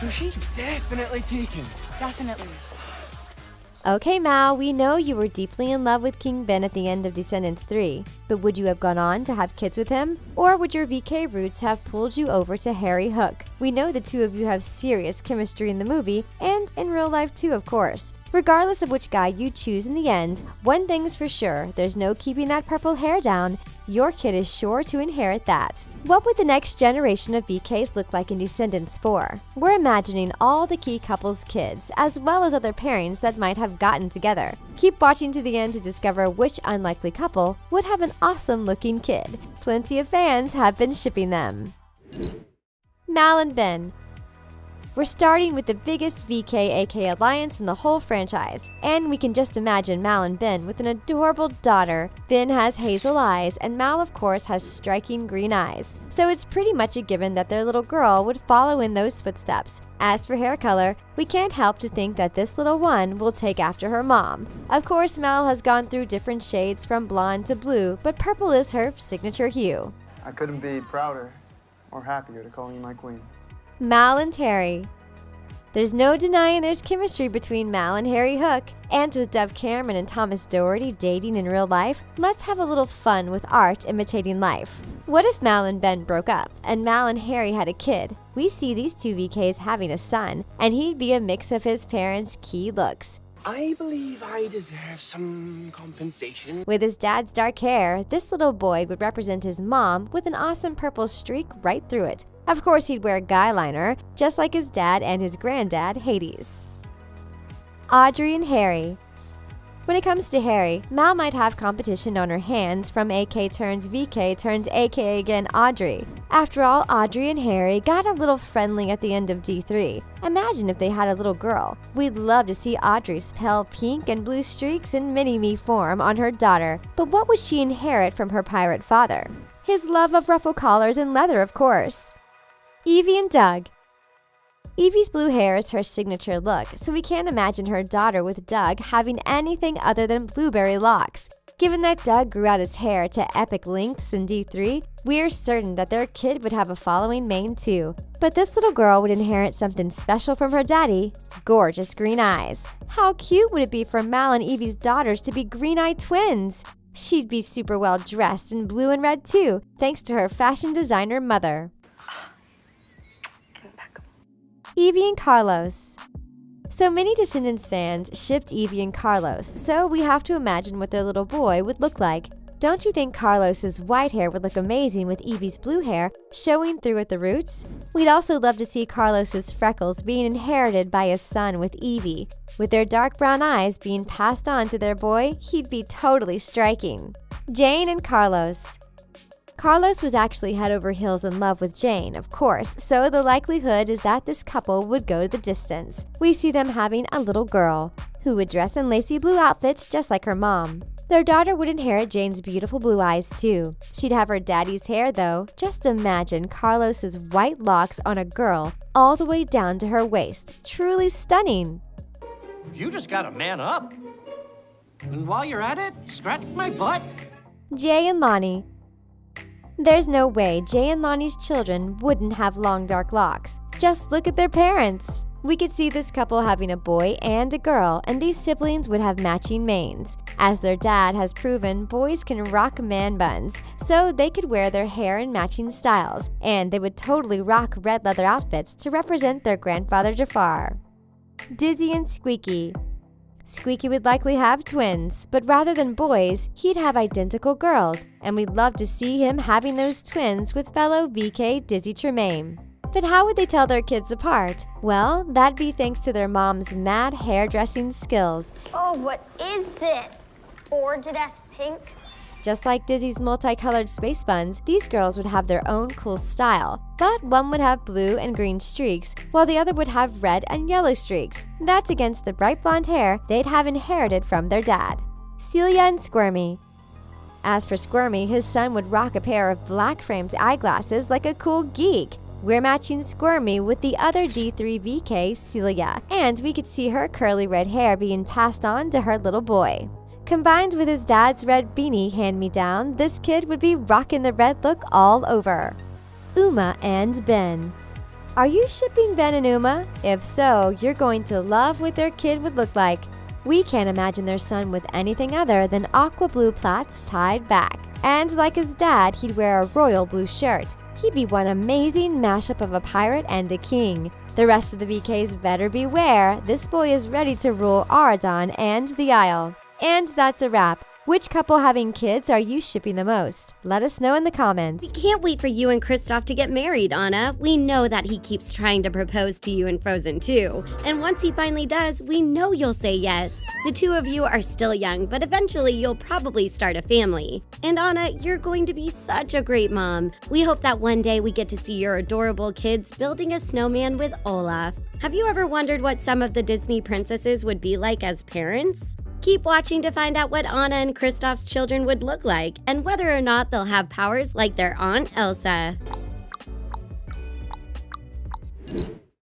So she's definitely taken. Definitely. Okay, Mal, we know you were deeply in love with King Ben at the end of Descendants 3, but would you have gone on to have kids with him? Or would your VK roots have pulled you over to Harry Hook? We know the two of you have serious chemistry in the movie, and in real life too, of course. Regardless of which guy you choose in the end, one thing's for sure, there's no keeping that purple hair down. Your kid is sure to inherit that. What would the next generation of VKs look like in Descendants 4? We're imagining all the key couples' kids, as well as other pairings that might have gotten together. Keep watching to the end to discover which unlikely couple would have an awesome-looking kid. Plenty of fans have been shipping them. Mal and Ben. We're starting with the biggest VK-AK alliance in the whole franchise, and we can just imagine Mal and Ben with an adorable daughter. Ben has hazel eyes, and Mal, of course, has striking green eyes, so it's pretty much a given that their little girl would follow in those footsteps. As for hair color, we can't help to think that this little one will take after her mom. Of course, Mal has gone through different shades from blonde to blue, but purple is her signature hue. I couldn't be prouder or happier to call you my queen. Mal and Harry. There's no denying there's chemistry between Mal and Harry Hook. And with Dove Cameron and Thomas Doherty dating in real life, let's have a little fun with art imitating life. What if Mal and Ben broke up, and Mal and Harry had a kid? We see these two VKs having a son, and he'd be a mix of his parents' key looks. I believe I deserve some compensation. With his dad's dark hair, this little boy would represent his mom with an awesome purple streak right through it. Of course, he'd wear guy liner, just like his dad and his granddad, Hades. Audrey and Harry. When it comes to Harry, Mal might have competition on her hands from AK turns VK turns AK again Audrey. After all, Audrey and Harry got a little friendly at the end of D3. Imagine if they had a little girl. We'd love to see Audrey's pale pink and blue streaks in mini-me form on her daughter. But what would she inherit from her pirate father? His love of ruffle collars and leather, of course. Evie and Doug. Evie's blue hair is her signature look, so we can't imagine her daughter with Doug having anything other than blueberry locks. Given that Doug grew out his hair to epic lengths in D3, we're certain that their kid would have a following mane too. But this little girl would inherit something special from her daddy: gorgeous green eyes. How cute would it be for Mal and Evie's daughters to be green-eyed twins? She'd be super well dressed in blue and red too, thanks to her fashion designer mother. Evie and Carlos. So many Descendants fans shipped Evie and Carlos, so we have to imagine what their little boy would look like. Don't you think Carlos's white hair would look amazing with Evie's blue hair showing through at the roots? We'd also love to see Carlos's freckles being inherited by his son with Evie. With their dark brown eyes being passed on to their boy, he'd be totally striking. Jane and Carlos. Carlos was actually head over heels in love with Jane, of course, so the likelihood is that this couple would go the distance. We see them having a little girl, who would dress in lacy blue outfits just like her mom. Their daughter would inherit Jane's beautiful blue eyes too. She'd have her daddy's hair though. Just imagine Carlos's white locks on a girl, all the way down to her waist. Truly stunning. You just gotta man up. And while you're at it, scratch my butt. Jay and Lonnie. There's no way Jay and Lonnie's children wouldn't have long dark locks. Just look at their parents. We could see this couple having a boy and a girl, and these siblings would have matching manes. As their dad has proven, boys can rock man buns, so they could wear their hair in matching styles, and they would totally rock red leather outfits to represent their grandfather Jafar. Dizzy and Squeaky. Squeaky would likely have twins, but rather than boys, he'd have identical girls, and we'd love to see him having those twins with fellow VK Dizzy Tremaine. But how would they tell their kids apart? Well, that'd be thanks to their mom's mad hairdressing skills. Oh, what is this? Bored to death pink? Just like Dizzy's multicolored space buns, these girls would have their own cool style, but one would have blue and green streaks, while the other would have red and yellow streaks. That's against the bright blonde hair they'd have inherited from their dad. Celia and Squirmy. As for Squirmy, his son would rock a pair of black-framed eyeglasses like a cool geek. We're matching Squirmy with the other D3 VK, Celia, and we could see her curly red hair being passed on to her little boy. Combined with his dad's red beanie hand-me-down, this kid would be rocking the red look all over. Uma and Ben. Are you shipping Ben and Uma? If so, you're going to love what their kid would look like. We can't imagine their son with anything other than aqua blue plaits tied back. And like his dad, he'd wear a royal blue shirt. He'd be one amazing mashup of a pirate and a king. The rest of the VKs better beware. This boy is ready to rule Auradon and the Isle. And that's a wrap. Which couple having kids are you shipping the most? Let us know in the comments. We can't wait for you and Kristoff to get married, Anna. We know that he keeps trying to propose to you in Frozen 2. And once he finally does, we know you'll say yes. The two of you are still young, but eventually you'll probably start a family. And Anna, you're going to be such a great mom. We hope that one day we get to see your adorable kids building a snowman with Olaf. Have you ever wondered what some of the Disney princesses would be like as parents? Keep watching to find out what Anna and Kristoff's children would look like and whether or not they'll have powers like their Aunt Elsa.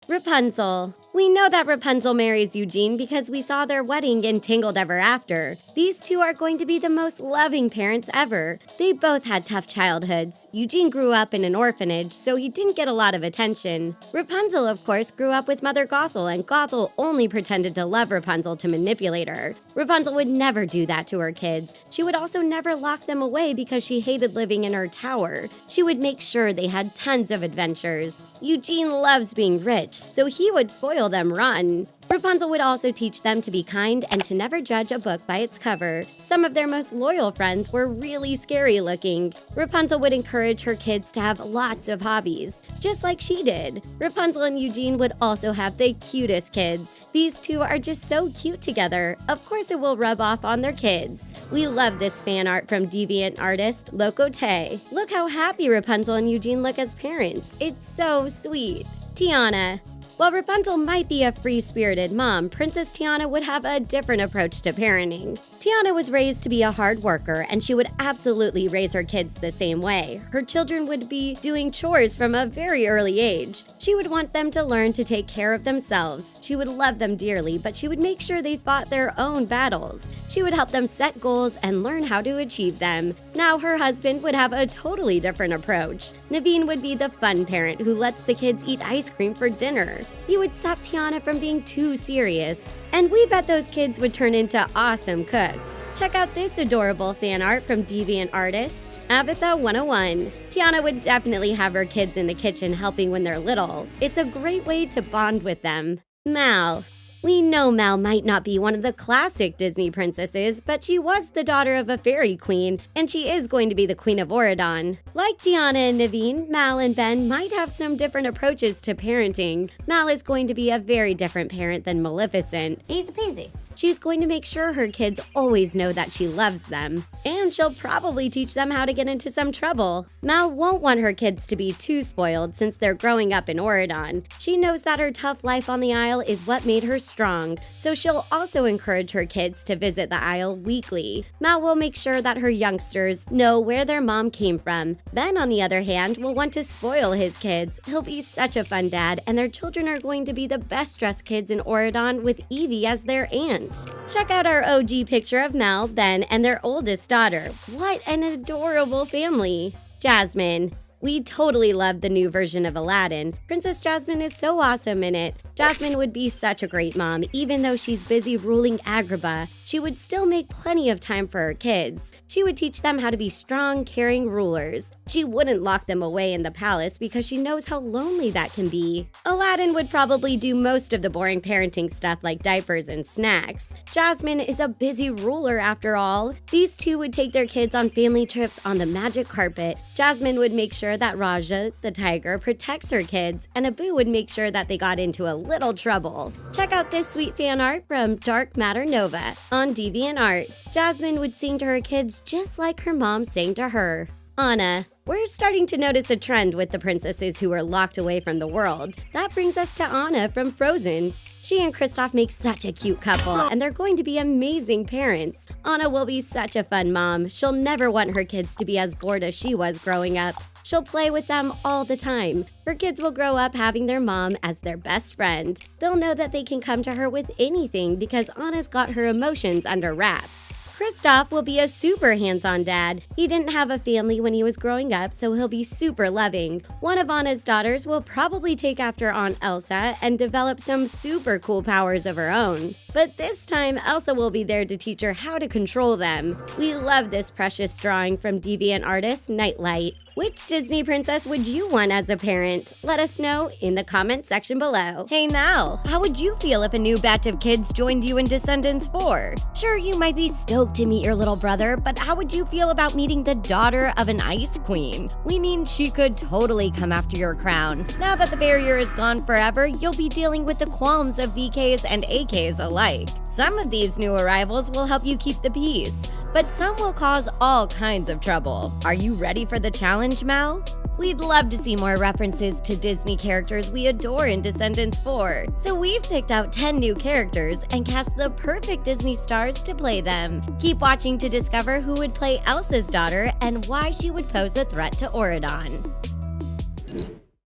Rapunzel. We know that Rapunzel marries Eugene because we saw their wedding in Tangled Ever After. These two are going to be the most loving parents ever. They both had tough childhoods. Eugene grew up in an orphanage, so he didn't get a lot of attention. Rapunzel, of course, grew up with Mother Gothel, and Gothel only pretended to love Rapunzel to manipulate her. Rapunzel would never do that to her kids. She would also never lock them away because she hated living in her tower. She would make sure they had tons of adventures. Eugene loves being rich, so he would spoil them rotten. Rapunzel would also teach them to be kind and to never judge a book by its cover. Some of their most loyal friends were really scary looking. Rapunzel would encourage her kids to have lots of hobbies, just like she did. Rapunzel and Eugene would also have the cutest kids. These two are just so cute together. Of course it will rub off on their kids. We love this fan art from deviant artist Locote. Look how happy Rapunzel and Eugene look as parents. It's so sweet. Tiana. While Rapunzel might be a free-spirited mom, Princess Tiana would have a different approach to parenting. Tiana was raised to be a hard worker, and she would absolutely raise her kids the same way. Her children would be doing chores from a very early age. She would want them to learn to take care of themselves. She would love them dearly, but she would make sure they fought their own battles. She would help them set goals and learn how to achieve them. Now her husband would have a totally different approach. Naveen would be the fun parent who lets the kids eat ice cream for dinner. He would stop Tiana from being too serious. And we bet those kids would turn into awesome cooks. Check out this adorable fan art from deviant artist Avatha 101. Tiana would definitely have her kids in the kitchen helping when they're little. It's a great way to bond with them. Mal. We know Mal might not be one of the classic Disney princesses, but she was the daughter of a fairy queen, and she is going to be the queen of Auradon. Like Tiana and Naveen, Mal and Ben might have some different approaches to parenting. Mal is going to be a very different parent than Maleficent. Easy peasy. She's going to make sure her kids always know that she loves them. And she'll probably teach them how to get into some trouble. Mal won't want her kids to be too spoiled since they're growing up in Auradon. She knows that her tough life on the Isle is what made her strong, so she'll also encourage her kids to visit the Isle weekly. Mal will make sure that her youngsters know where their mom came from. Ben, on the other hand, will want to spoil his kids. He'll be such a fun dad, and their children are going to be the best dressed kids in Auradon with Evie as their aunt. Check out our OG picture of Mal, Ben, and their oldest daughter. What an adorable family. Jasmine. We totally love the new version of Aladdin. Princess Jasmine is so awesome in it. Jasmine would be such a great mom, even though she's busy ruling Agrabah. She would still make plenty of time for her kids. She would teach them how to be strong, caring rulers. She wouldn't lock them away in the palace because she knows how lonely that can be. Aladdin would probably do most of the boring parenting stuff like diapers and snacks. Jasmine is a busy ruler after all. These two would take their kids on family trips on the magic carpet. Jasmine would make sure that Raja, the tiger, protects her kids, and Abu would make sure that they got into a little trouble. Check out this sweet fan art from Dark Matter Nova on DeviantArt. Jasmine would sing to her kids just like her mom sang to her. Anna. We're starting to notice a trend with the princesses who are locked away from the world. That brings us to Anna from Frozen. She and Kristoff make such a cute couple, and they're going to be amazing parents. Anna will be such a fun mom. She'll never want her kids to be as bored as she was growing up. She'll play with them all the time. Her kids will grow up having their mom as their best friend. They'll know that they can come to her with anything because Anna's got her emotions under wraps. Kristoff will be a super hands-on dad. He didn't have a family when he was growing up, so he'll be super loving. One of Anna's daughters will probably take after Aunt Elsa and develop some super cool powers of her own. But this time, Elsa will be there to teach her how to control them. We love this precious drawing from deviant artist Nightlight. Which Disney princess would you want as a parent? Let us know in the comments section below. Hey Mal, how would you feel if a new batch of kids joined you in Descendants 4? Sure, you might be stoked to meet your little brother, but how would you feel about meeting the daughter of an ice queen? We mean she could totally come after your crown. Now that the barrier is gone forever, you'll be dealing with the qualms of VKs and AKs alike. Some of these new arrivals will help you keep the peace, but some will cause all kinds of trouble. Are you ready for the challenge, Mal? We'd love to see more references to Disney characters we adore in Descendants 4. So we've picked out 10 new characters and cast the perfect Disney stars to play them. Keep watching to discover who would play Elsa's daughter and why she would pose a threat to Auradon.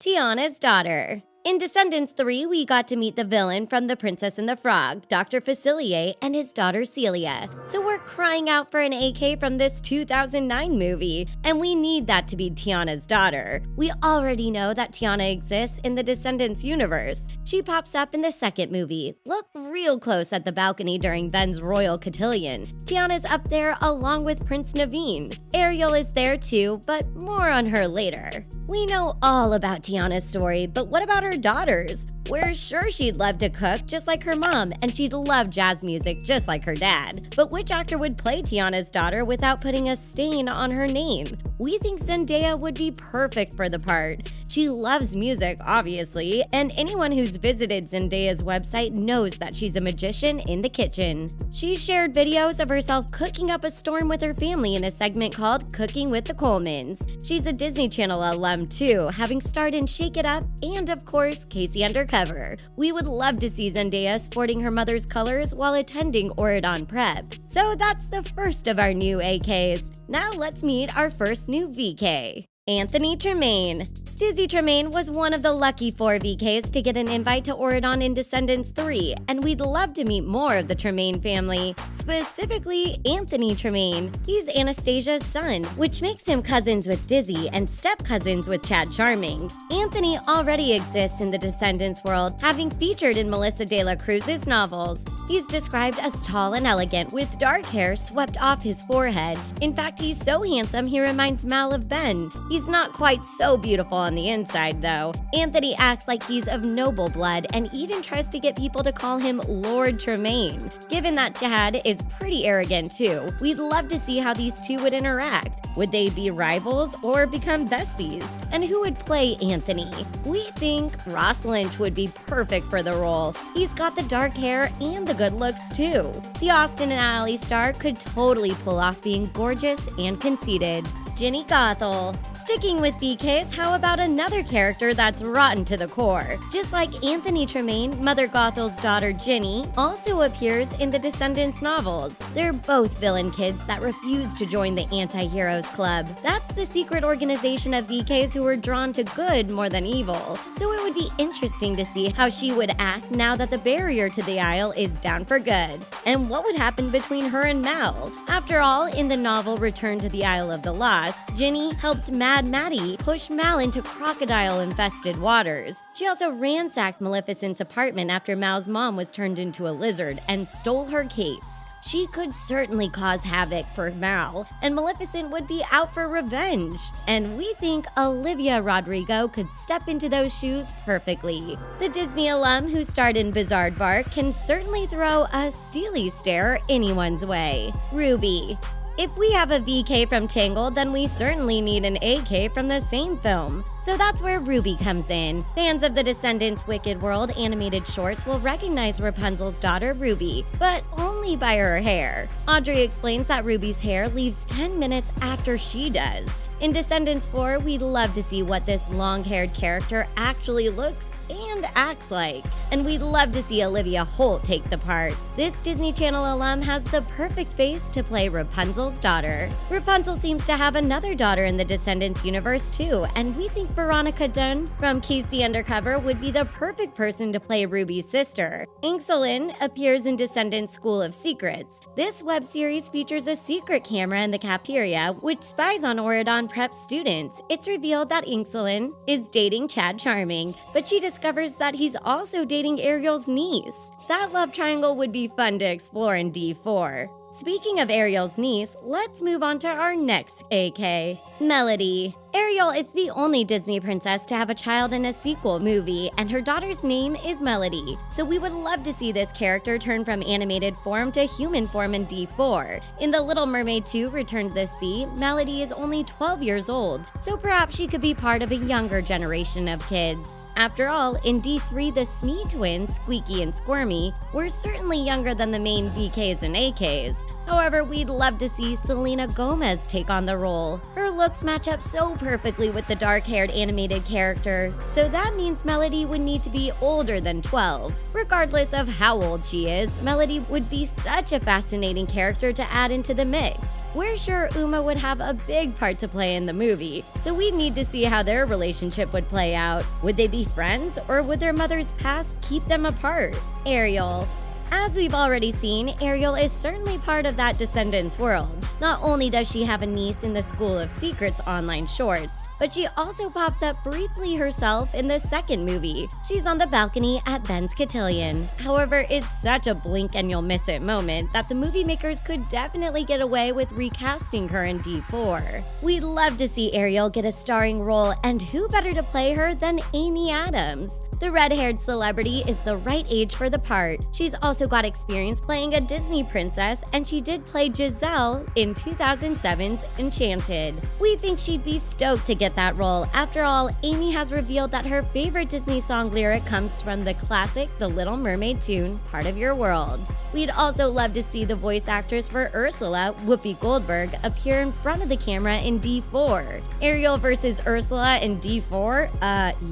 Tiana's daughter. In Descendants 3, we got to meet the villain from The Princess and the Frog, Dr. Facilier, and his daughter Celia. So we're crying out for an AK from this 2009 movie, and we need that to be Tiana's daughter. We already know that Tiana exists in the Descendants universe. She pops up in the second movie. Look real close at the balcony during Ben's royal cotillion. Tiana's up there along with Prince Naveen. Ariel is there too, but more on her later. We know all about Tiana's story, but what about her daughters? We're sure she'd love to cook just like her mom, and she'd love jazz music just like her dad. But which actor would play Tiana's daughter without putting a stain on her name? We think Zendaya would be perfect for the part. She loves music, obviously, and anyone who's visited Zendaya's website knows that she's a magician in the kitchen. She shared videos of herself cooking up a storm with her family in a segment called Cooking with the Colemans. She's a Disney Channel alum too, having starred in Shake It Up and, of course, Casey Undercover. We would love to see Zendaya sporting her mother's colors while attending Auradon Prep. So that's the first of our new AKs. Now let's meet our first new VK. Anthony Tremaine. Dizzy Tremaine was one of the lucky 4 VKs to get an invite to Auradon in Descendants 3, and we'd love to meet more of the Tremaine family, specifically Anthony Tremaine. He's Anastasia's son, which makes him cousins with Dizzy and step-cousins with Chad Charming. Anthony already exists in the Descendants world, having featured in Melissa de la Cruz's novels. He's described as tall and elegant, with dark hair swept off his forehead. In fact, he's so handsome he reminds Mal of Ben. He's not quite so beautiful on the inside, though. Anthony acts like he's of noble blood and even tries to get people to call him Lord Tremaine. Given that Chad is pretty arrogant too, we'd love to see how these two would interact. Would they be rivals or become besties? And who would play Anthony? We think Ross Lynch would be perfect for the role. He's got the dark hair and the good looks too. The Austin and Ally star could totally pull off being gorgeous and conceited. Ginny Gothel. Sticking with VKs, how about another character that's rotten to the core? Just like Anthony Tremaine, Mother Gothel's daughter Ginny also appears in the Descendants novels. They're both villain kids that refuse to join the Anti-Heroes Club. That's the secret organization of VKs who are drawn to good more than evil. So it would be interesting to see how she would act now that the barrier to the Isle is down for good. And what would happen between her and Mal? After all, in the novel Return to the Isle of the Lost, Ginny helped Mad Maddie push Mal into crocodile-infested waters. She also ransacked Maleficent's apartment after Mal's mom was turned into a lizard and stole her capes. She could certainly cause havoc for Mal, and Maleficent would be out for revenge. And we think Olivia Rodrigo could step into those shoes perfectly. The Disney alum who starred in Bizaardvark can certainly throw a steely stare anyone's way. Ruby. If we have a VK from Tangled, then we certainly need an AK from the same film. So that's where Ruby comes in. Fans of the Descendants Wicked World animated shorts will recognize Rapunzel's daughter Ruby, but only by her hair. Audrey explains that Ruby's hair leaves 10 minutes after she does. In Descendants 4, we'd love to see what this long-haired character actually looks and acts like. And we'd love to see Olivia Holt take the part. This Disney Channel alum has the perfect face to play Rapunzel's daughter. Rapunzel seems to have another daughter in the Descendants universe too, and we think Veronica Dunn from KC Undercover would be the perfect person to play Ruby's sister. Inkselin appears in Descendants School of Secrets. This web series features a secret camera in the cafeteria which spies on Auradon Prep students. It's revealed that Inkselin is dating Chad Charming, but she discovers that he's also dating Ariel's niece. That love triangle would be fun to explore in D4. Speaking of Ariel's niece, let's move on to our next AK, Melody. Ariel is the only Disney princess to have a child in a sequel movie, and her daughter's name is Melody. So we would love to see this character turn from animated form to human form in D4. In The Little Mermaid 2: Return to the Sea, Melody is only 12 years old, so perhaps she could be part of a younger generation of kids. After all, in D3, the Smee twins, Squeaky and Squirmy, were certainly younger than the main VKs and AKs. However, we'd love to see Selena Gomez take on the role. Her looks match up so perfectly with the dark-haired animated character, so that means Melody would need to be older than 12. Regardless of how old she is, Melody would be such a fascinating character to add into the mix. We're sure Uma would have a big part to play in the movie, so we'd need to see how their relationship would play out. Would they be friends, or would their mother's past keep them apart? Ariel. As we've already seen, Ariel is certainly part of that Descendants world. Not only does she have a niece in the School of Secrets online shorts, but she also pops up briefly herself in the second movie. She's on the balcony at Ben's Cotillion. However, it's such a blink and you'll miss it moment that the movie makers could definitely get away with recasting her in D4. We'd love to see Ariel get a starring role, and who better to play her than Amy Adams? The red-haired celebrity is the right age for the part. She's also got experience playing a Disney princess, and she did play Giselle in 2007's Enchanted. We think she'd be stoked to get that role. After all, Amy has revealed that her favorite Disney song lyric comes from the classic The Little Mermaid tune, Part of Your World. We'd also love to see the voice actress for Ursula, Whoopi Goldberg, appear in front of the camera in D4. Ariel versus Ursula in D4?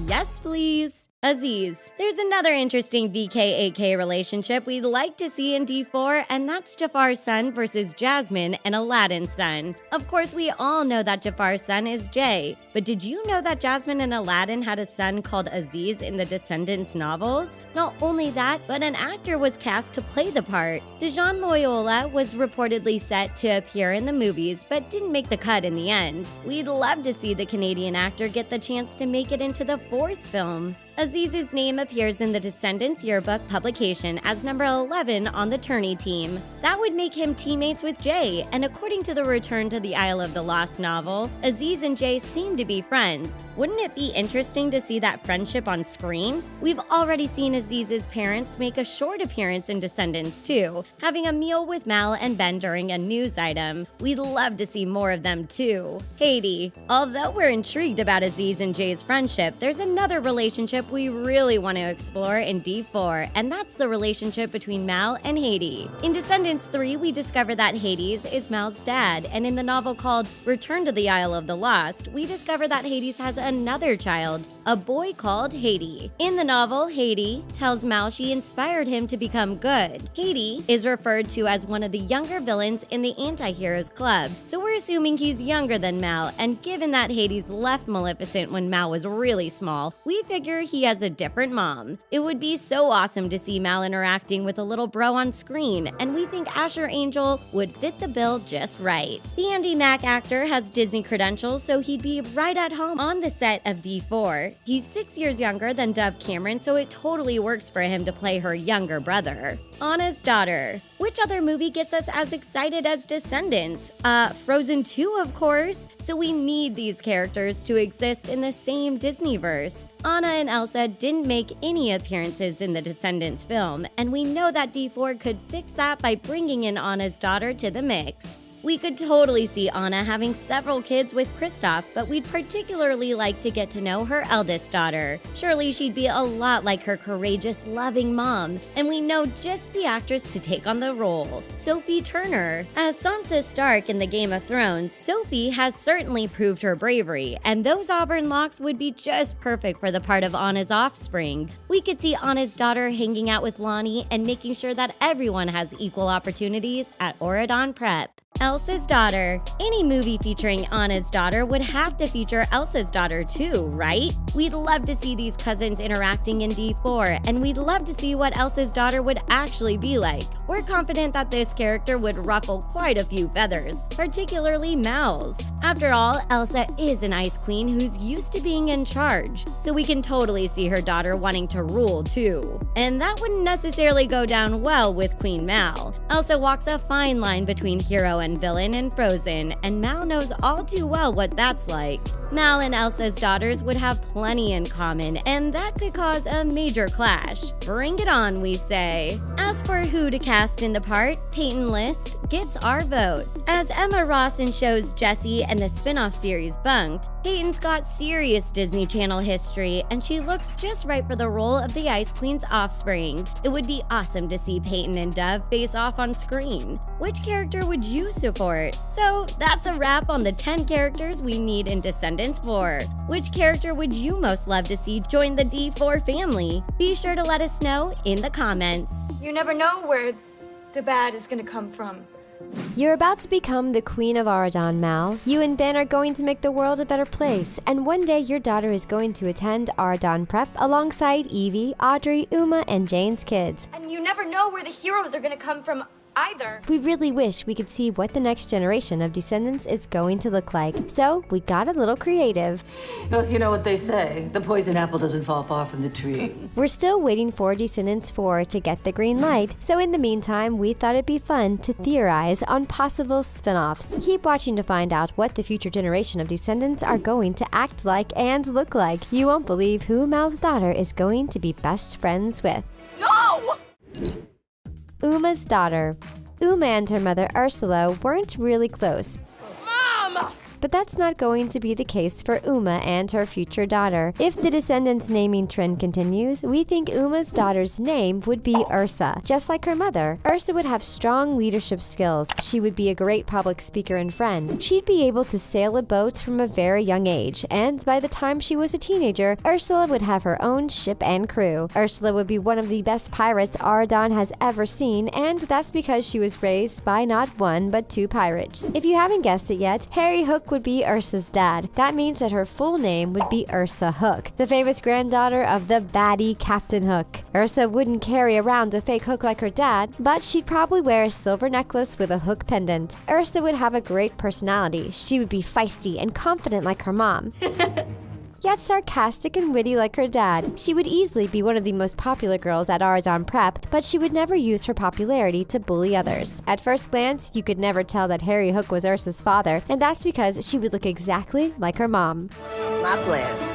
Yes please. Aziz. There's another interesting VK-AK relationship we'd like to see in D4, and that's Jafar's son versus Jasmine and Aladdin's son. Of course, we all know that Jafar's son is Jay, but did you know that Jasmine and Aladdin had a son called Aziz in the Descendants novels? Not only that, but an actor was cast to play the part. Dejan Loyola was reportedly set to appear in the movies, but didn't make the cut in the end. We'd love to see the Canadian actor get the chance to make it into the fourth film. Aziz's name appears in the Descendants yearbook publication as number 11 on the tourney team. That would make him teammates with Jay, and according to the Return to the Isle of the Lost novel, Aziz and Jay seem to be friends. Wouldn't it be interesting to see that friendship on screen? We've already seen Aziz's parents make a short appearance in Descendants too, having a meal with Mal and Ben during a news item. We'd love to see more of them too. Haiti. Although we're intrigued about Aziz and Jay's friendship, there's another relationship we really want to explore in D4, and that's the relationship between Mal and Haiti. In Descendants 3, we discover that Hades is Mal's dad, and in the novel called Return to the Isle of the Lost, we discover that Hades has another child, a boy called Haiti. In the novel, Haiti tells Mal she inspired him to become good. Haiti is referred to as one of the younger villains in the Anti-Heroes Club, so we're assuming he's younger than Mal, and given that Hades left Maleficent when Mal was really small, we figure he has a different mom. It would be so awesome to see Mal interacting with a little bro on screen, and we think Asher Angel would fit the bill just right. The Andy Mack actor has Disney credentials, so he'd be right at home on the set of D4. He's 6 years younger than Dove Cameron, so it totally works for him to play her younger brother. Anna's Daughter. Which other movie gets us as excited as Descendants? Frozen 2, of course. So we need these characters to exist in the same Disneyverse. Anna and Elsa didn't make any appearances in the Descendants film, and we know that D4 could fix that by bringing in Anna's Daughter to the mix. We could totally see Anna having several kids with Kristoff, but we'd particularly like to get to know her eldest daughter. Surely she'd be a lot like her courageous, loving mom, and we know just the actress to take on the role, Sophie Turner. As Sansa Stark in the Game of Thrones, Sophie has certainly proved her bravery, and those auburn locks would be just perfect for the part of Anna's offspring. We could see Anna's daughter hanging out with Lonnie and making sure that everyone has equal opportunities at Auradon Prep. Elsa's daughter. Any movie featuring Anna's daughter would have to feature Elsa's daughter too, right? We'd love to see these cousins interacting in D4, and we'd love to see what Elsa's daughter would actually be like. We're confident that this character would ruffle quite a few feathers, particularly Mal's. After all, Elsa is an ice queen who's used to being in charge, so we can totally see her daughter wanting to rule too. And that wouldn't necessarily go down well with Queen Mal. Elsa walks a fine line between hero and villain in Frozen, and Mal knows all too well what that's like. Mal and Elsa's daughters would have plenty in common, and that could cause a major clash. Bring it on, we say. As for who to cast in the part, Peyton List gets our vote. As Emma Ross in shows Jessie and the spin-off series Bunked, Peyton's got serious Disney Channel history, and she looks just right for the role of the Ice Queen's offspring. It would be awesome to see Peyton and Dove face off on screen. Which character would you support? So that's a wrap on the 10 characters we need in Descendants 4. Which character would you most love to see join the D4 family? Be sure to let us know in the comments. You never know where the bad is gonna come from. You're about to become the Queen of Auradon, Mal. You and Ben are going to make the world a better place, and one day your daughter is going to attend Auradon Prep alongside Evie, Audrey, Uma, and Jane's kids. And you never know where the heroes are gonna come from either. We really wish we could see what the next generation of Descendants is going to look like, so we got a little creative. Well, you know what they say, the poison apple doesn't fall far from the tree. We're still waiting for Descendants 4 to get the green light, so in the meantime, we thought it'd be fun to theorize on possible spin-offs. Keep watching to find out what the future generation of Descendants are going to act like and look like. You won't believe who Mal's daughter is going to be best friends with. No! Uma's daughter. Uma and her mother Ursula weren't really close. Mom! But that's not going to be the case for Uma and her future daughter. If the Descendants naming trend continues, we think Uma's daughter's name would be Ursa, just like her mother. Ursa would have strong leadership skills. She would be a great public speaker and friend. She'd be able to sail a boat from a very young age, and by the time she was a teenager, Ursula would have her own ship and crew. Ursula would be one of the best pirates Auradon has ever seen, and that's because she was raised by not one but 2 pirates. If you haven't guessed it yet, Harry Hook would be Ursa's dad. That means that her full name would be Ursa Hook, the famous granddaughter of the baddie Captain Hook. Ursa wouldn't carry around a fake hook like her dad, but she'd probably wear a silver necklace with a hook pendant. Ursa would have a great personality. She would be feisty and confident like her mom. Yet sarcastic and witty like her dad. She would easily be one of the most popular girls at Auradon Prep, but she would never use her popularity to bully others. At first glance, you could never tell that Harry Hook was Ursa's father, and that's because she would look exactly like her mom. Lapland.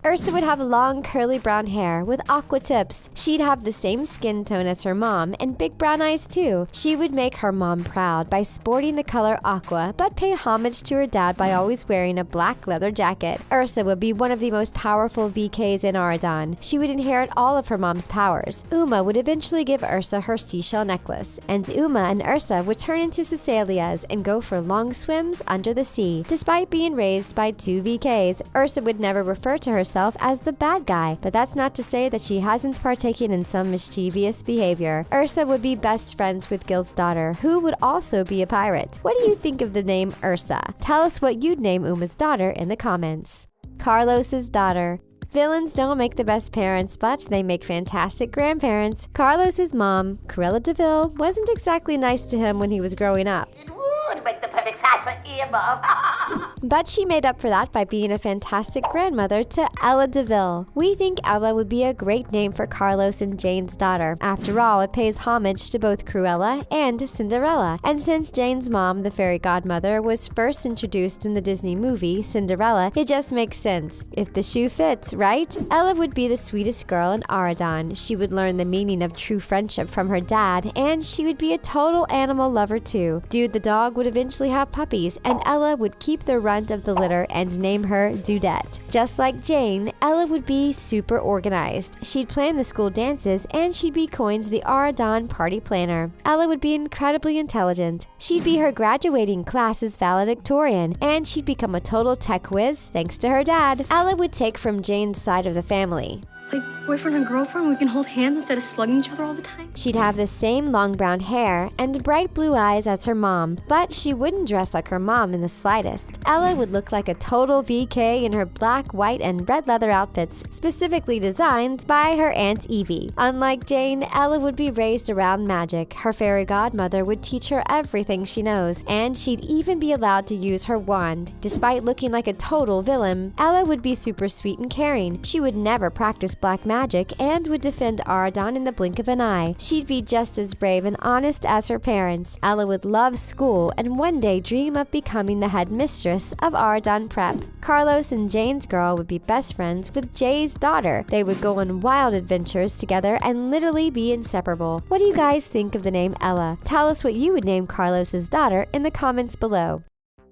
Ursa would have long curly brown hair with aqua tips. She'd have the same skin tone as her mom and big brown eyes too. She would make her mom proud by sporting the color aqua, but pay homage to her dad by always wearing a black leather jacket. Ursa would be one of the most powerful VKs in Auradon. She would inherit all of her mom's powers. Uma would eventually give Ursa her seashell necklace, and Uma and Ursa would turn into Cecilias and go for long swims under the sea. Despite being raised by 2 VKs, Ursa would never refer to herself as the bad guy, but that's not to say that she hasn't partaken in some mischievous behavior. Ursa would be best friends with Gil's daughter, who would also be a pirate. What do you think of the name Ursa? Tell us what you'd name Uma's daughter in the comments. Carlos's daughter. Villains don't make the best parents, but they make fantastic grandparents. Carlos's mom, Cruella de Vil, wasn't exactly nice to him when he was growing up. It would make the perfect size for earbulb. But she made up for that by being a fantastic grandmother to Ella DeVille. We think Ella would be a great name for Carlos and Jane's daughter. After all, it pays homage to both Cruella and Cinderella. And since Jane's mom, the fairy godmother, was first introduced in the Disney movie Cinderella, it just makes sense. If the shoe fits, right? Ella would be the sweetest girl in Aradan. She would learn the meaning of true friendship from her dad, and she would be a total animal lover too. Dude the dog would eventually have puppies, and Ella would keep the runt of the litter and name her Dudette. Just like Jane, Ella would be super organized. She'd plan the school dances, and she'd be coined the Aradan party planner. Ella would be incredibly intelligent. She'd be her graduating class's valedictorian, and she'd become a total tech whiz thanks to her dad. Ella would take from Jane's side of the family. Like boyfriend and girlfriend, we can hold hands instead of slugging each other all the time? She'd have the same long brown hair and bright blue eyes as her mom, but she wouldn't dress like her mom in the slightest. Ella would look like a total VK in her black, white, and red leather outfits, specifically designed by her Aunt Evie. Unlike Jane, Ella would be raised around magic. Her fairy godmother would teach her everything she knows, and she'd even be allowed to use her wand. Despite looking like a total villain, Ella would be super sweet and caring. She would never practice black magic and would defend Aradan in the blink of an eye. She'd be just as brave and honest as her parents. Ella would love school and one day dream of becoming the headmistress of Aradan Prep. Carlos and Jane's girl would be best friends with Jay's daughter. They would go on wild adventures together and literally be inseparable. What do you guys think of the name Ella? Tell us what you would name Carlos's daughter in the comments below.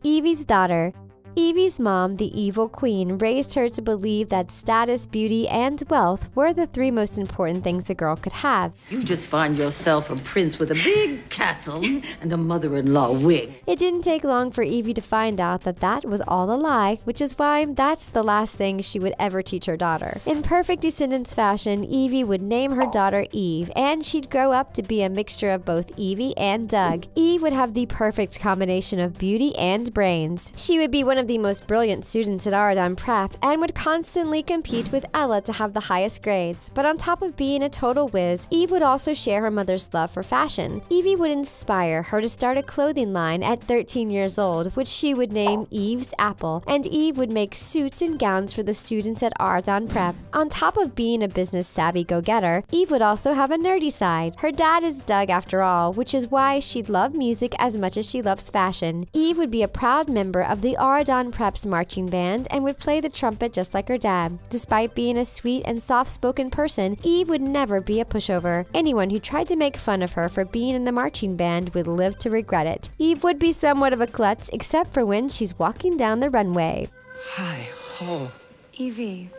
Evie's Daughter. Evie's mom, the evil queen, raised her to believe that status, beauty, and wealth were the three most important things a girl could have. You just find yourself a prince with a big castle and a mother-in-law wig. It didn't take long for Evie to find out that that was all a lie, which is why that's the last thing she would ever teach her daughter. In perfect Descendants fashion, Evie would name her daughter Eve, and she'd grow up to be a mixture of both Evie and Doug. Eve would have the perfect combination of beauty and brains. She would be one of the most brilliant students at Aradan Prep and would constantly compete with Ella to have the highest grades. But on top of being a total whiz, Eve would also share her mother's love for fashion. Evie would inspire her to start a clothing line at 13 years old, which she would name Eve's Apple, and Eve would make suits and gowns for the students at Aradan Prep. On top of being a business-savvy go-getter, Eve would also have a nerdy side. Her dad is Doug after all, which is why she'd love music as much as she loves fashion. Eve would be a proud member of the Aradan Prep's marching band and would play the trumpet just like her dad. Despite being a sweet and soft-spoken person, Eve would never be a pushover. Anyone who tried to make fun of her for being in the marching band would live to regret it. Eve would be somewhat of a klutz, except for when she's walking down the runway. Hi ho. Evie,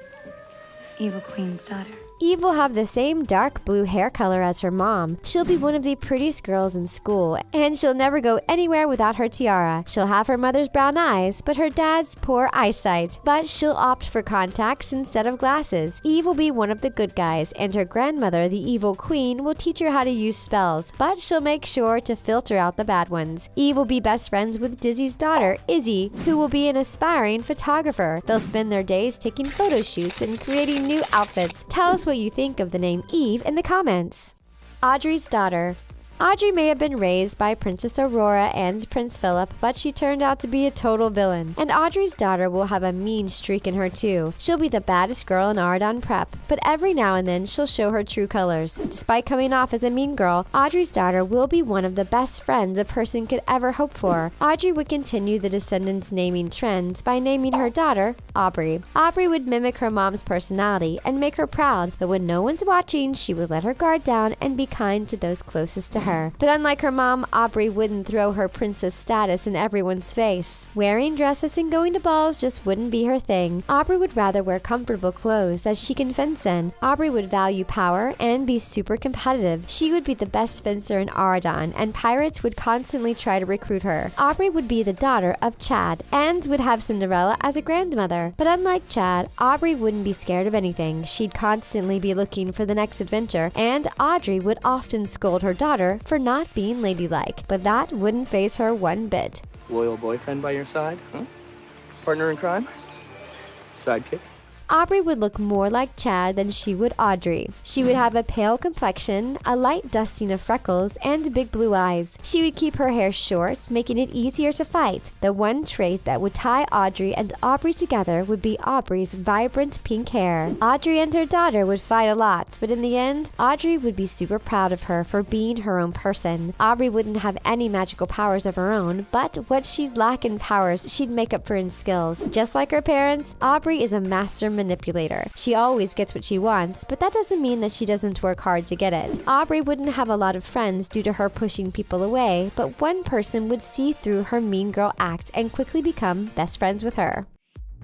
evil queen's daughter. Eve will have the same dark blue hair color as her mom. She'll be one of the prettiest girls in school, and she'll never go anywhere without her tiara. She'll have her mother's brown eyes, but her dad's poor eyesight. But she'll opt for contacts instead of glasses. Eve will be one of the good guys, and her grandmother, the evil queen, will teach her how to use spells, but she'll make sure to filter out the bad ones. Eve will be best friends with Dizzy's daughter, Izzy, who will be an aspiring photographer. They'll spend their days taking photo shoots and creating new outfits. Tell us what you think of the name Eve in the comments. Aubreys Daughter. Audrey may have been raised by Princess Aurora and Prince Philip, but she turned out to be a total villain. And Audrey's daughter will have a mean streak in her too. She'll be the baddest girl in Aradan Prep, but every now and then she'll show her true colors. Despite coming off as a mean girl, Audrey's daughter will be one of the best friends a person could ever hope for. Audrey would continue the Descendants naming trends by naming her daughter Aubrey. Aubrey would mimic her mom's personality and make her proud, but when no one's watching, she would let her guard down and be kind to those closest to her. But unlike her mom, Aubrey wouldn't throw her princess status in everyone's face. Wearing dresses and going to balls just wouldn't be her thing. Aubrey would rather wear comfortable clothes that she can fence in. Aubrey would value power and be super competitive. She would be the best fencer in Aradan, and pirates would constantly try to recruit her. Aubrey would be the daughter of Chad and would have Cinderella as a grandmother. But unlike Chad, Aubrey wouldn't be scared of anything. She'd constantly be looking for the next adventure, and Audrey would often scold her daughter for not being ladylike, but that wouldn't faze her one bit. Loyal boyfriend by your side, huh? Partner in crime? Sidekick? Aubrey would look more like Chad than she would Audrey. She would have a pale complexion, a light dusting of freckles, and big blue eyes. She would keep her hair short, making it easier to fight. The one trait that would tie Audrey and Aubrey together would be Aubrey's vibrant pink hair. Audrey and her daughter would fight a lot, but in the end, Audrey would be super proud of her for being her own person. Aubrey wouldn't have any magical powers of her own, but what she'd lack in powers, she'd make up for in skills. Just like her parents, Aubrey is a master manipulator. She always gets what she wants, but that doesn't mean that she doesn't work hard to get it. Aubrey wouldn't have a lot of friends due to her pushing people away, but one person would see through her mean girl act and quickly become best friends with her.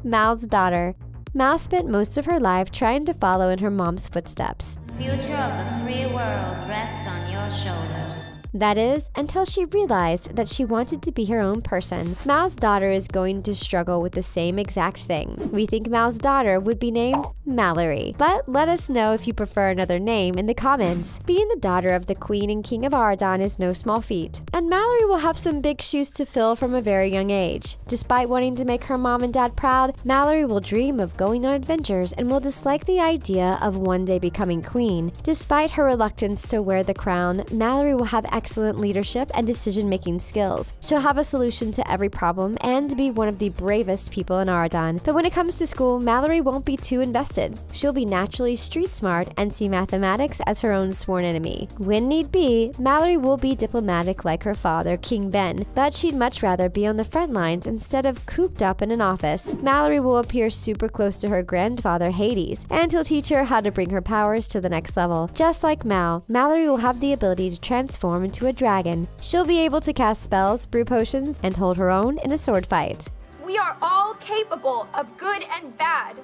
Mal's daughter. Mal spent most of her life trying to follow in her mom's footsteps. Future of the free world rests on your shoulders. That is, until she realized that she wanted to be her own person. Mal's daughter is going to struggle with the same exact thing. We think Mal's daughter would be named Mallory, but let us know if you prefer another name in the comments. Being the daughter of the Queen and King of Aradan is no small feat, and Mallory will have some big shoes to fill from a very young age. Despite wanting to make her mom and dad proud, Mallory will dream of going on adventures and will dislike the idea of one day becoming queen. Despite her reluctance to wear the crown, Mallory will have excellent leadership and decision-making skills. She'll have a solution to every problem and be one of the bravest people in Aradan. But when it comes to school, Mallory won't be too invested. She'll be naturally street smart and see mathematics as her own sworn enemy. When need be, Mallory will be diplomatic like her father, King Ben, but she'd much rather be on the front lines instead of cooped up in an office. Mallory will appear super close to her grandfather, Hades, and he'll teach her how to bring her powers to the next level. Just like Mal, Mallory will have the ability to transform into a dragon. She'll be able to cast spells, brew potions, and hold her own in a sword fight. We are all capable of good and bad.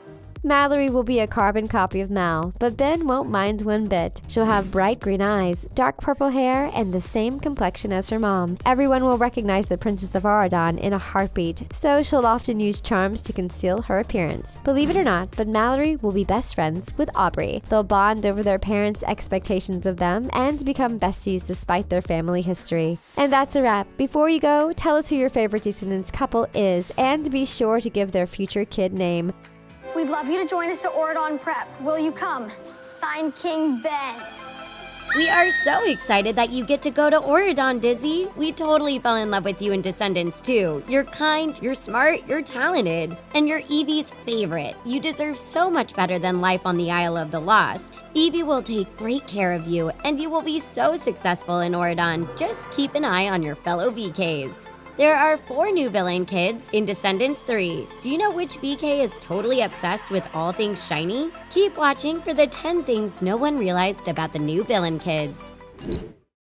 Mallory will be a carbon copy of Mal, but Ben won't mind one bit. She'll have bright green eyes, dark purple hair, and the same complexion as her mom. Everyone will recognize the Princess of Aradan in a heartbeat, so she'll often use charms to conceal her appearance. Believe it or not, but Mallory will be best friends with Aubrey. They'll bond over their parents' expectations of them and become besties despite their family history. And that's a wrap. Before you go, tell us who your favorite Descendants couple is, and be sure to give their future kid name. We'd love you to join us to Oradan Prep. Will you come? Signed, King Ben. We are so excited that you get to go to Oradan, Dizzy. We totally fell in love with you in Descendants too. You're kind, you're smart, you're talented, and you're Evie's favorite. You deserve so much better than life on the Isle of the Lost. Evie will take great care of you, and you will be so successful in Oradan. Just keep an eye on your fellow VKs. There are 4 new villain kids in Descendants 3. Do you know which VK is totally obsessed with all things shiny? Keep watching for the 10 things no one realized about the new villain kids.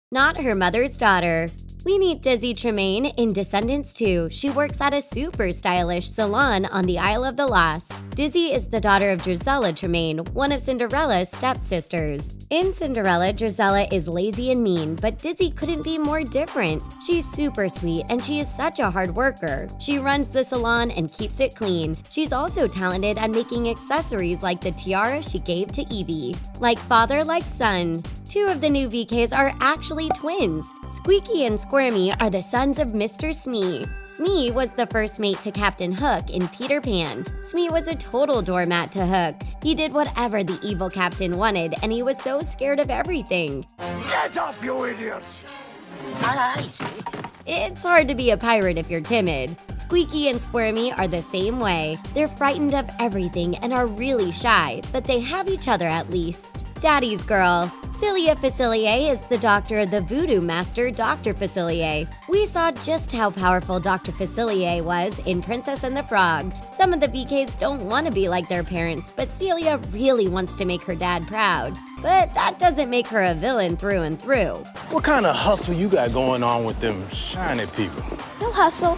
Not her mother's daughter. We meet Dizzy Tremaine in Descendants 2. She works at a super stylish salon on the Isle of the Lost. Dizzy is the daughter of Drizella Tremaine, one of Cinderella's stepsisters. In Cinderella, Drizella is lazy and mean, but Dizzy couldn't be more different. She's super sweet and she is such a hard worker. She runs the salon and keeps it clean. She's also talented at making accessories like the tiara she gave to Evie. Like father, like son. 2 of the new VKs are actually twins. Squeaky and Squirmy are the sons of Mr. Smee. Smee was the first mate to Captain Hook in Peter Pan. Smee was a total doormat to Hook. He did whatever the evil captain wanted, and he was so scared of everything. Get up, you idiots! It's hard to be a pirate if you're timid. Squeaky and Squirmy are the same way. They're frightened of everything and are really shy, but they have each other at least. Daddy's girl. Cilia Facilier is the doctor of the voodoo master, Dr. Facilier. We saw just how powerful Dr. Facilier was in Princess and the Frog. Some of the VKs don't want to be like their parents, but Celia really wants to make her dad proud. But that doesn't make her a villain through and through. What kind of hustle you got going on with them shiny people? No hustle.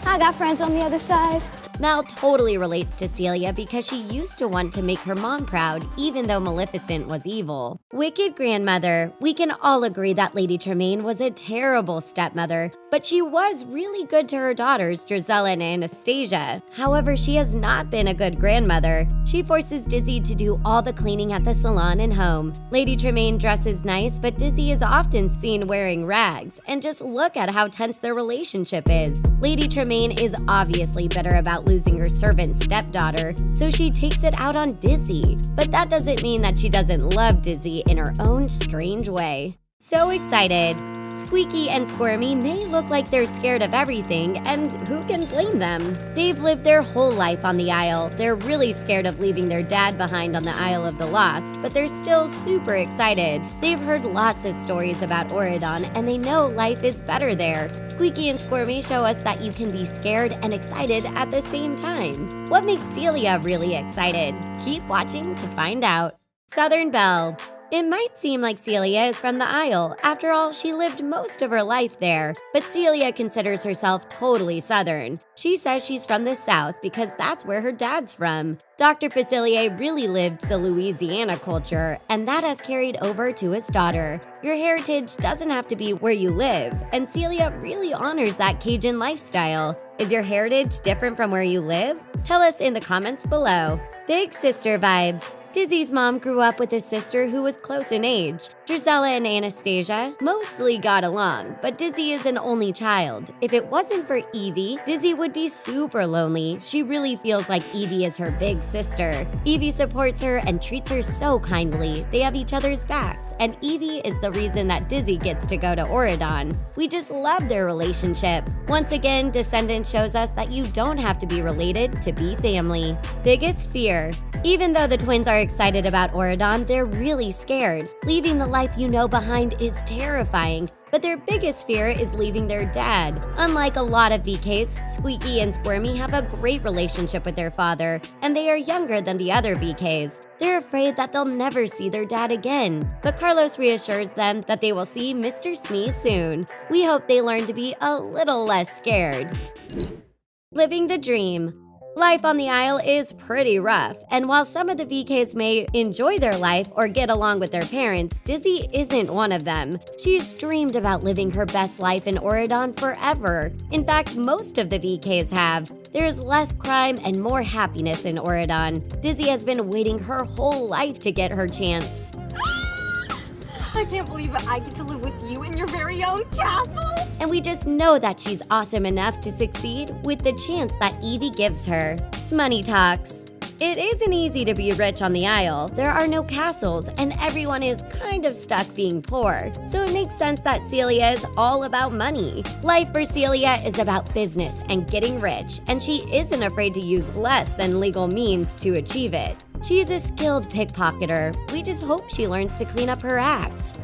I got friends on the other side. Mal totally relates to Celia because she used to want to make her mom proud, even though Maleficent was evil. Wicked grandmother. We can all agree that Lady Tremaine was a terrible stepmother, but she was really good to her daughters, Drizella and Anastasia. However, she has not been a good grandmother. She forces Dizzy to do all the cleaning at the salon and home. Lady Tremaine dresses nice, but Dizzy is often seen wearing rags. And just look at how tense their relationship is. Lady Tremaine is obviously bitter about losing her servant stepdaughter, so she takes it out on Dizzy. But that doesn't mean that she doesn't love Dizzy in her own strange way. So excited! Squeaky and Squirmy may look like they're scared of everything, and who can blame them? They've lived their whole life on the Isle. They're really scared of leaving their dad behind on the Isle of the Lost, but they're still super excited. They've heard lots of stories about Auradon, and they know life is better there. Squeaky and Squirmy show us that you can be scared and excited at the same time. What makes Celia really excited? Keep watching to find out. Southern Belle. It might seem like Celia is from the Isle. After all, she lived most of her life there. But Celia considers herself totally Southern. She says she's from the South because that's where her dad's from. Dr. Facilier really lived the Louisiana culture, and that has carried over to his daughter. Your heritage doesn't have to be where you live, and Celia really honors that Cajun lifestyle. Is your heritage different from where you live? Tell us in the comments below. Big sister vibes. Dizzy's mom grew up with a sister who was close in age. Drizella and Anastasia mostly got along, but Dizzy is an only child. If it wasn't for Evie, Dizzy would be super lonely. She really feels like Evie is her big sister. Evie supports her and treats her so kindly. They have each other's backs, and Evie is the reason that Dizzy gets to go to Auradon. We just love their relationship. Once again, Descendants shows us that you don't have to be related to be family. Biggest fear. Even though the twins are excited about Auradon, they're really scared. Leaving the life you know behind is terrifying, but their biggest fear is leaving their dad. Unlike a lot of VKs, Squeaky and Squirmy have a great relationship with their father, and they are younger than the other VKs. They're afraid that they'll never see their dad again, but Carlos reassures them that they will see Mr. Smee soon. We hope they learn to be a little less scared. Living the dream. Life on the Isle is pretty rough, and while some of the VKs may enjoy their life or get along with their parents, Dizzy isn't one of them. She's dreamed about living her best life in Auradon forever. In fact, most of the VKs have. There's less crime and more happiness in Auradon. Dizzy has been waiting her whole life to get her chance. I can't believe I get to live with you in your very own castle. And we just know that she's awesome enough to succeed with the chance that Evie gives her. Money talks. It isn't easy to be rich on the Isle. There are no castles, and everyone is kind of stuck being poor. So it makes sense that Celia is all about money. Life for Celia is about business and getting rich, and she isn't afraid to use less than legal means to achieve it. She's a skilled pickpocketer. We just hope she learns to clean up her act.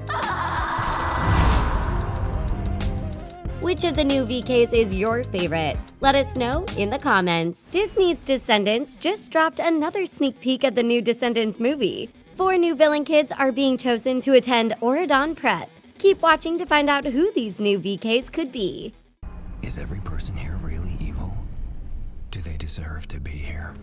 Which of the new VKs is your favorite? Let us know in the comments. Disney's Descendants just dropped another sneak peek of the new Descendants movie. 4 new villain kids are being chosen to attend Auradon Prep. Keep watching to find out who these new VKs could be. Is every person here really evil? Do they deserve to be here?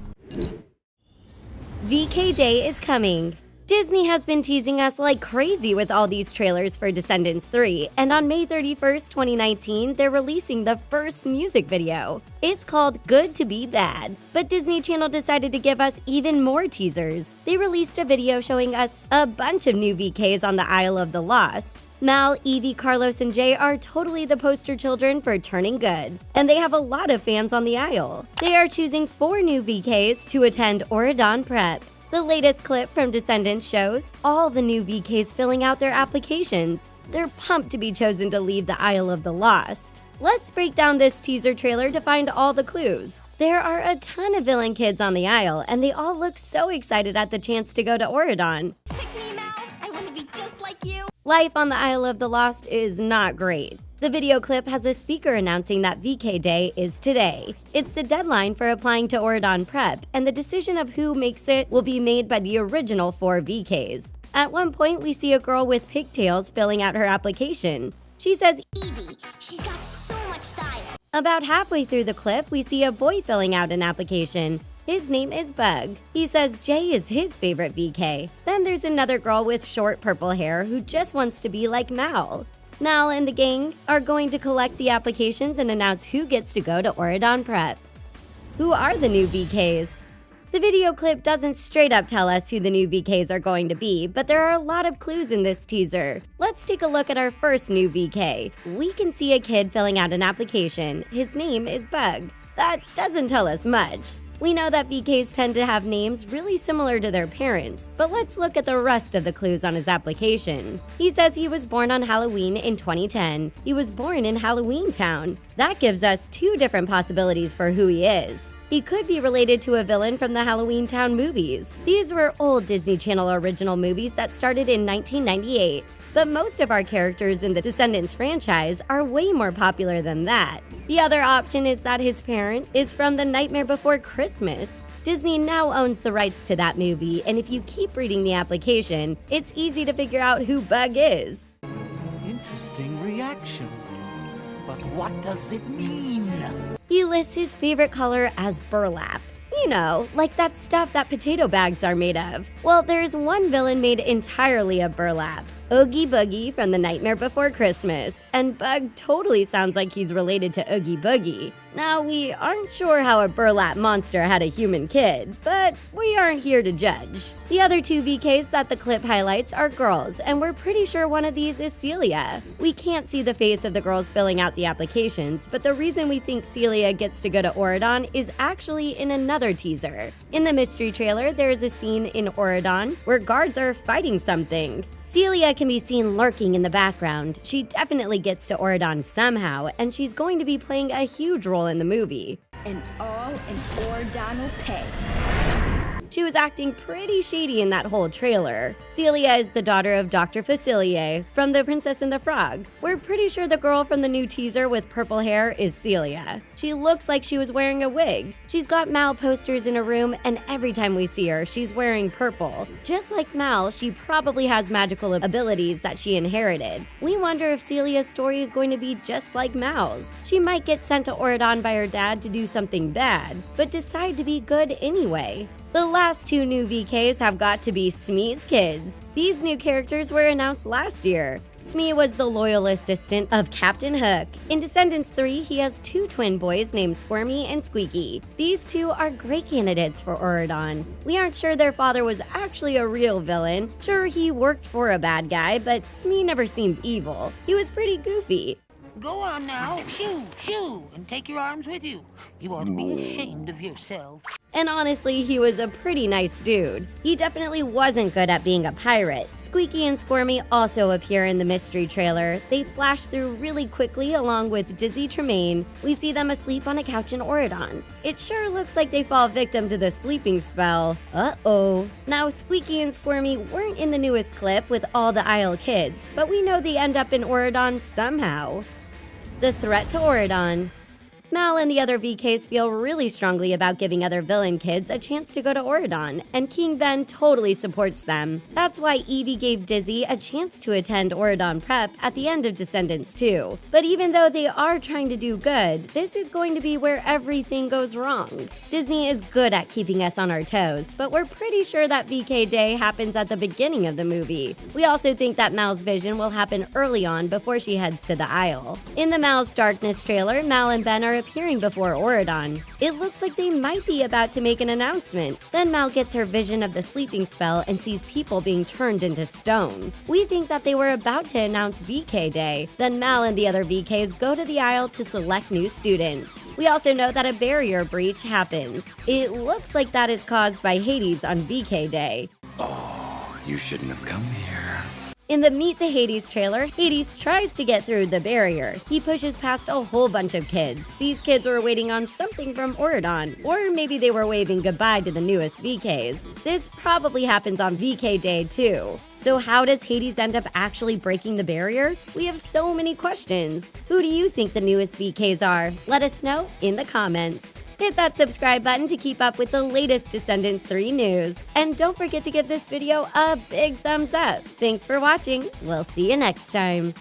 VK Day is coming. Disney has been teasing us like crazy with all these trailers for Descendants 3, and on May 31st, 2019, they're releasing the first music video. It's called Good to Be Bad, but Disney Channel decided to give us even more teasers. They released a video showing us a bunch of new VKs on the Isle of the Lost. Mal, Evie, Carlos, and Jay are totally the poster children for turning good, and they have a lot of fans on the Isle. They are choosing 4 new VKs to attend Auradon Prep. The latest clip from Descendants shows all the new VKs filling out their applications. They're pumped to be chosen to leave the Isle of the Lost. Let's break down this teaser trailer to find all the clues. There are a ton of villain kids on the Isle, and they all look so excited at the chance to go to Auradon. Pick me, Mal. I want to be just like you. Life on the Isle of the Lost is not great. The video clip has a speaker announcing that VK Day is today. It's the deadline for applying to Auradon Prep, and the decision of who makes it will be made by the original 4 VKs. At one point, we see a girl with pigtails filling out her application. She says, Evie, she's got so much style. About halfway through the clip, we see a boy filling out an application. His name is Bug. He says Jay is his favorite VK. Then there's another girl with short purple hair who just wants to be like Mal. Mal and the gang are going to collect the applications and announce who gets to go to Auradon Prep. Who are the new VKs? The video clip doesn't straight up tell us who the new VKs are going to be, but there are a lot of clues in this teaser. Let's take a look at our first new VK. We can see a kid filling out an application. His name is Bug. That doesn't tell us much. We know that VKs tend to have names really similar to their parents, but let's look at the rest of the clues on his application. He says he was born on Halloween in 2010. He was born in Halloween Town. That gives us two different possibilities for who he is. He could be related to a villain from the Halloween Town movies. These were old Disney Channel original movies that started in 1998. But most of our characters in the Descendants franchise are way more popular than that. The other option is that his parent is from The Nightmare Before Christmas. Disney now owns the rights to that movie, and if you keep reading the application, it's easy to figure out who Bug is. Interesting reaction. But what does it mean? He lists his favorite color as burlap. You know, like that stuff that potato bags are made of. Well, there's one villain made entirely of burlap. Oogie Boogie from The Nightmare Before Christmas. And Bug totally sounds like he's related to Oogie Boogie. Now, we aren't sure how a burlap monster had a human kid, but we aren't here to judge. The other two VKs that the clip highlights are girls, and we're pretty sure one of these is Celia. We can't see the face of the girls filling out the applications, but the reason we think Celia gets to go to Auradon is actually in another teaser. In the mystery trailer, there is a scene in Auradon where guards are fighting something. Celia can be seen lurking in the background. She definitely gets to Auradon somehow, and she's going to be playing a huge role in the movie. And all in Auradon will pay. She was acting pretty shady in that whole trailer. Celia is the daughter of Dr. Facilier from The Princess and the Frog. We're pretty sure the girl from the new teaser with purple hair is Celia. She looks like she was wearing a wig. She's got Mal posters in her room, and every time we see her, she's wearing purple. Just like Mal, she probably has magical abilities that she inherited. We wonder if Celia's story is going to be just like Mal's. She might get sent to Auradon by her dad to do something bad, but decide to be good anyway. The last two new VKs have got to be Smee's kids. These new characters were announced last year. Smee was the loyal assistant of Captain Hook. In Descendants 3, he has two twin boys named Squirmy and Squeaky. These two are great candidates for Auradon. We aren't sure their father was actually a real villain. Sure, he worked for a bad guy, but Smee never seemed evil. He was pretty goofy. Go on now, shoo, and take your arms with you. You ought to be ashamed of yourself. And honestly, he was a pretty nice dude. He definitely wasn't good at being a pirate. Squeaky and Squirmy also appear in the mystery trailer. They flash through really quickly along with Dizzy Tremaine. We see them asleep on a couch in Auradon. It sure looks like they fall victim to the sleeping spell. Uh-oh. Now, Squeaky and Squirmy weren't in the newest clip with all the Isle kids, but we know they end up in Auradon somehow. The threat to Auradon. Mal and the other VKs feel really strongly about giving other villain kids a chance to go to Auradon, and King Ben totally supports them. That's why Evie gave Dizzy a chance to attend Auradon Prep at the end of Descendants 2. But even though they are trying to do good, this is going to be where everything goes wrong. Disney is good at keeping us on our toes, but we're pretty sure that VK Day happens at the beginning of the movie. We also think that Mal's vision will happen early on before she heads to the Isle. In the Mal's Darkness trailer, Mal and Ben are appearing before Auradon. It looks like they might be about to make an announcement. Then Mal gets her vision of the sleeping spell and sees people being turned into stone. We think that they were about to announce VK Day. Then Mal and the other VKs go to the Isle to select new students. We also know that a barrier breach happens. It looks like that is caused by Hades on VK Day. Oh, you shouldn't have come here. In the Meet the Hades trailer, Hades tries to get through the barrier. He pushes past a whole bunch of kids. These kids were waiting on something from Auradon, or maybe they were waving goodbye to the newest VKs. This probably happens on VK Day too. So how does Hades end up actually breaking the barrier? We have so many questions. Who do you think the newest VKs are? Let us know in the comments. Hit that subscribe button to keep up with the latest Descendants 3 news. And don't forget to give this video a big thumbs up. Thanks for watching. We'll see you next time.